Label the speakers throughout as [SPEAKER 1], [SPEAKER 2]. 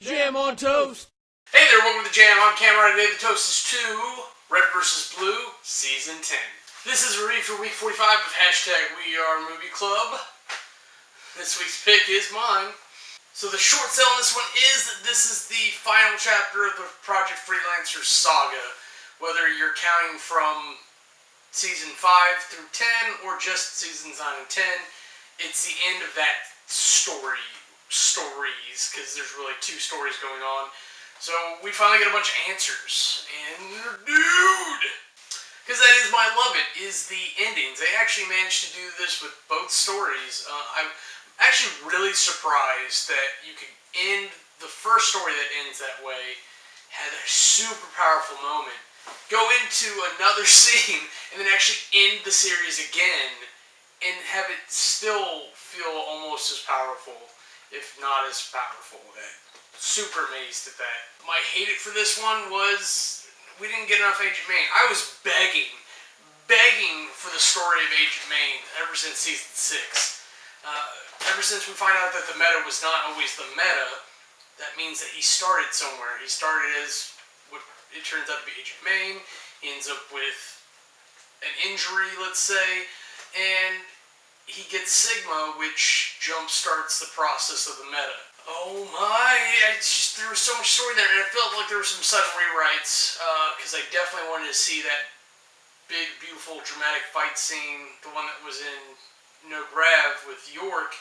[SPEAKER 1] Jam on toast!
[SPEAKER 2] Hey there, welcome to the Jam. I'm Cameron. Today the toast is 2, Red vs. Blue, Season 10. This is a review for week 45 of hashtag We Are Movie Club. This week's pick is mine. So the short sell on this one is that this is the final chapter of the Project Freelancer saga. Whether you're counting from Season 5 through 10 or just Seasons 9 and 10, it's the end of that stories, because there's really 2 stories going on. So we finally get a bunch of answers, and dude, because that is my love it, is the endings. They actually managed to do this with both stories. I'm actually really surprised that you could end the first story that ends that way, had a super powerful moment, go into another scene, and then actually end the series again, and have it still feel almost as powerful, if not as powerful. Super amazed at that. My hate it for this one was we didn't get enough Agent Mayne. I was begging for the story of Agent Mayne ever since Season 6. Ever since we find out that the meta was not always the meta, that means that he started somewhere. He started as what it turns out to be Agent Mayne. He ends up with an injury, let's say, and he gets Sigma, which jump-starts the process of the meta. Oh my, there was so much story there, and it felt like there were some sudden rewrites, because I definitely wanted to see that big, beautiful, dramatic fight scene, the one that was in No Grav with York,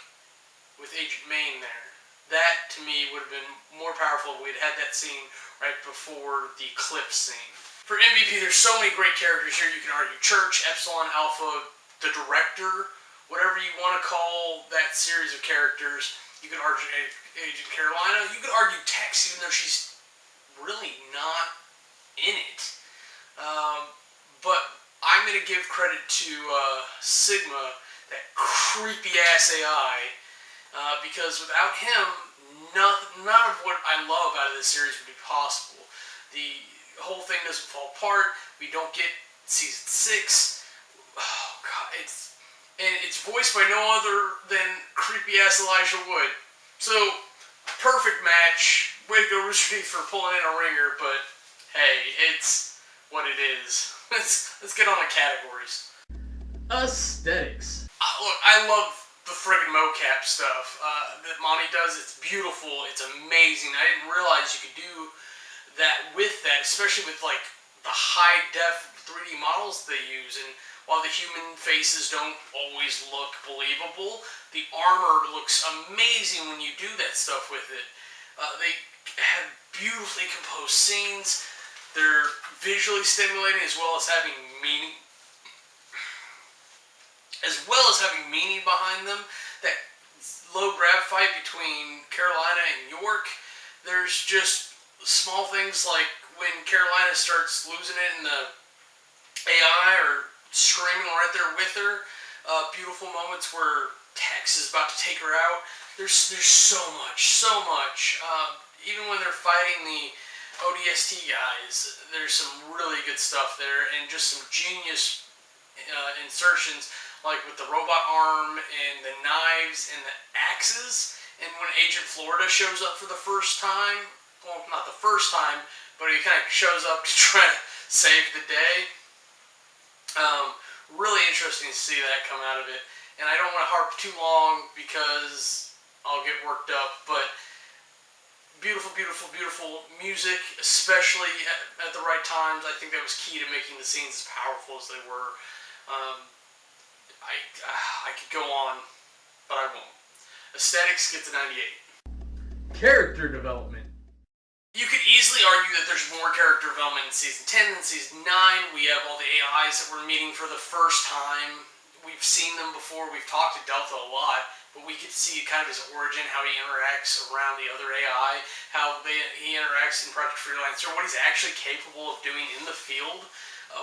[SPEAKER 2] with Agent Mayne there. That, to me, would have been more powerful if we had that scene right before the cliff scene. For MVP, there's so many great characters here. You can argue Church, Epsilon, Alpha, the Director, whatever you want to call that series of characters. You could argue Agent Carolina. You could argue Tex, even though she's really not in it. But I'm going to give credit to Sigma, that creepy-ass AI, because without him, none of what I love out of this series would be possible. The whole thing doesn't fall apart. We don't get Season 6. Oh, God, it's voiced by no other than creepy-ass Elijah Wood. So, perfect match. Way to go, Rooster Teeth, for pulling in a ringer, but hey, it's what it is. Let's get on the categories.
[SPEAKER 1] Aesthetics.
[SPEAKER 2] Look, I love the friggin' mocap stuff that Monty does. It's beautiful. It's amazing. I didn't realize you could do that with that, especially with like the high-def 3D models they use. And while the human faces don't always look believable, the armor looks amazing when you do that stuff with it. They have beautifully composed scenes. They're visually stimulating as well as having meaning. Behind them. That low grab fight between Carolina and York, there's just small things like when Carolina starts losing it in the AI or screaming right there with her. Beautiful moments where Tex is about to take her out. There's so much. Even when they're fighting the ODST guys, there's some really good stuff there, and just some genius insertions, like with the robot arm and the knives and the axes. And when Agent Florida shows up for the first time, well, not the first time, but he kind of shows up to try to save the day. Really interesting to see that come out of it. And I don't want to harp too long because I'll get worked up, but beautiful music, especially at the right times. I think that was key to making the scenes as powerful as they were. I could go on, but I won't. Aesthetics gets a 98.
[SPEAKER 1] Character development.
[SPEAKER 2] You could easily argue that there's more character development in Season 10 than Season 9. We have all the AIs that we're meeting for the first time. We've seen them before. We've talked to Delta a lot, but we get to see kind of his origin, how he interacts around the other AI, how he interacts in Project Freelancer, what he's actually capable of doing in the field.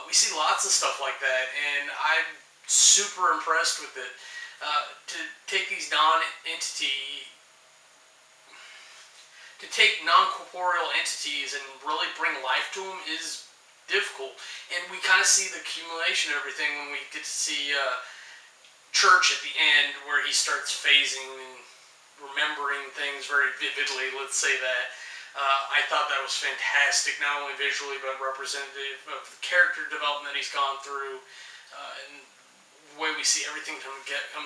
[SPEAKER 2] We see lots of stuff like that, and I'm super impressed with it. To take these non-corporeal entities and really bring life to them is difficult. And we kind of see the accumulation of everything when we get to see Church at the end, where he starts phasing and remembering things very vividly, let's say that. I thought that was fantastic, not only visually but representative of the character development he's gone through, and the way we see everything come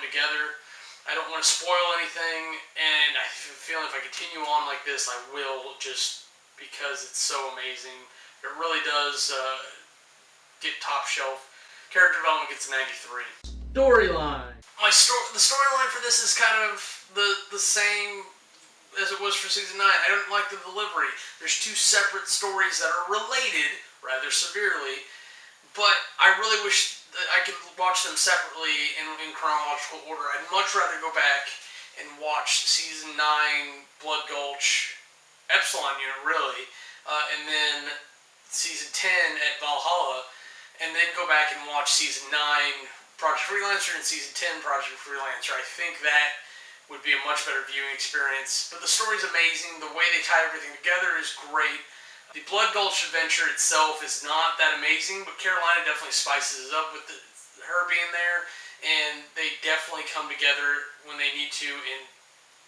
[SPEAKER 2] together. I don't want to spoil anything, and I feel if I continue on like this, I will, just because it's so amazing. It really does get top shelf. Character development gets a 93.
[SPEAKER 1] Storyline.
[SPEAKER 2] The storyline for this is kind of the same as it was for season 9. I don't like the delivery. There's two separate stories that are related rather severely, but I really wish that I could watch them separately in chronological order. I'd much rather go back and watch season 9 Blood Gulch, Epsilon Unit really, and then season 10 at Valhalla, and then go back and watch season 9 Project Freelancer and season 10 Project Freelancer. I think that would be a much better viewing experience. But the story's amazing. The way they tie everything together is great. The Blood Gulch adventure itself is not that amazing, but Carolina definitely spices it up with her being there, and they definitely come together when they need to and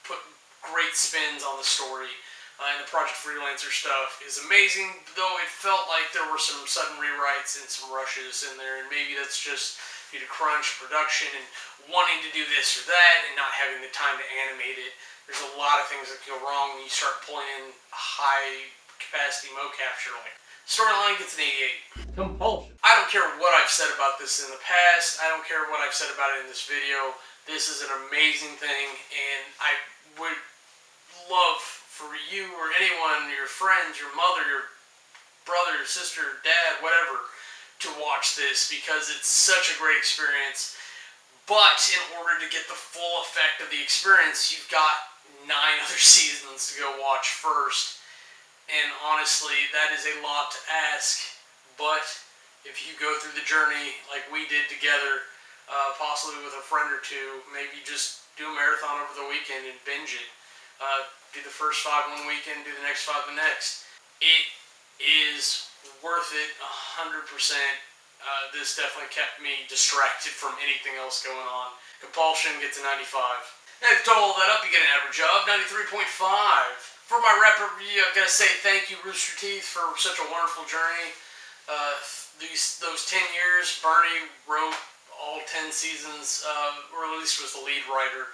[SPEAKER 2] put great spins on the story. And the Project Freelancer stuff is amazing, though it felt like there were some sudden rewrites and some rushes in there, and maybe that's just due to crunch production and wanting to do this or that and not having the time to animate it. There's a lot of things that go wrong when you start pulling in high capacity mocapture. Like storyline gets an 88.
[SPEAKER 1] Compulsion.
[SPEAKER 2] I don't care what I've said about this in the past. I don't care what I've said about it in this video. This is an amazing thing, and I would love for you or anyone, your friends, your mother, your brother, sister, dad, whatever, to watch this because it's such a great experience. But in order to get the full effect of the experience, you've got 9 other seasons to go watch first. And honestly, that is a lot to ask. But if you go through the journey like we did together, possibly with a friend or two, maybe just do a marathon over the weekend and binge it. Do the first 5 one weekend, do the next 5 the next. It is worth it 100%. This definitely kept me distracted from anything else going on. Compulsion gets a 95. Now to total that up, you get an average of 93.5. For my rep review, I've got to say thank you, Rooster Teeth, for such a wonderful journey. Those 10 years, Bernie wrote all 10 seasons, or at least was the lead writer.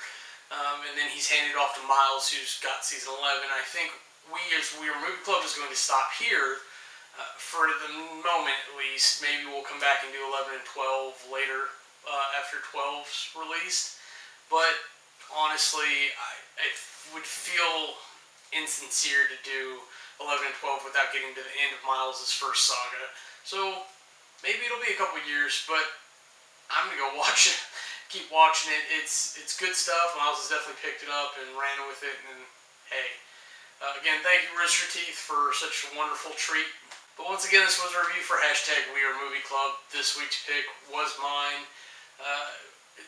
[SPEAKER 2] And then he's handed off to Miles, who's got season 11. I think we, as Weird Movie Club, is going to stop here. For the moment, at least. Maybe we'll come back and do 11 and 12 later after 12's released. But honestly, I would feel insincere to do 11 and 12 without getting to the end of Miles' first saga. So maybe it'll be a couple years, but I'm going to go watch it. Keep watching it. It's good stuff. Miles has definitely picked it up and ran with it. And hey, again, thank you, Rooster Teeth, for such a wonderful treat. But once again, this was a review for #WeAreMovieClub. This week's pick was mine.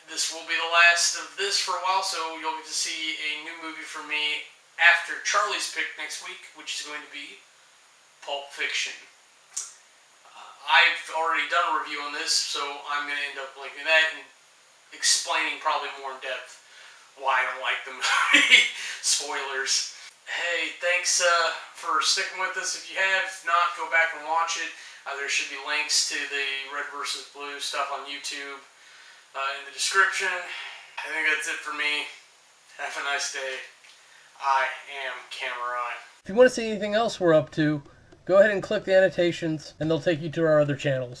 [SPEAKER 2] This will be the last of this for a while, so you'll get to see a new movie from me after Charlie's pick next week, which is going to be Pulp Fiction. I've already done a review on this, so I'm going to end up linking that and explaining probably more in depth why I don't like the movie. Spoilers. Hey, thanks for sticking with us. If you have, if not, go back and watch it. There should be links to the Red vs. Blue stuff on YouTube in the description. I think that's it for me. Have a nice day. I am Cameron.
[SPEAKER 1] If you want to see anything else we're up to, go ahead and click the annotations, and they'll take you to our other channels.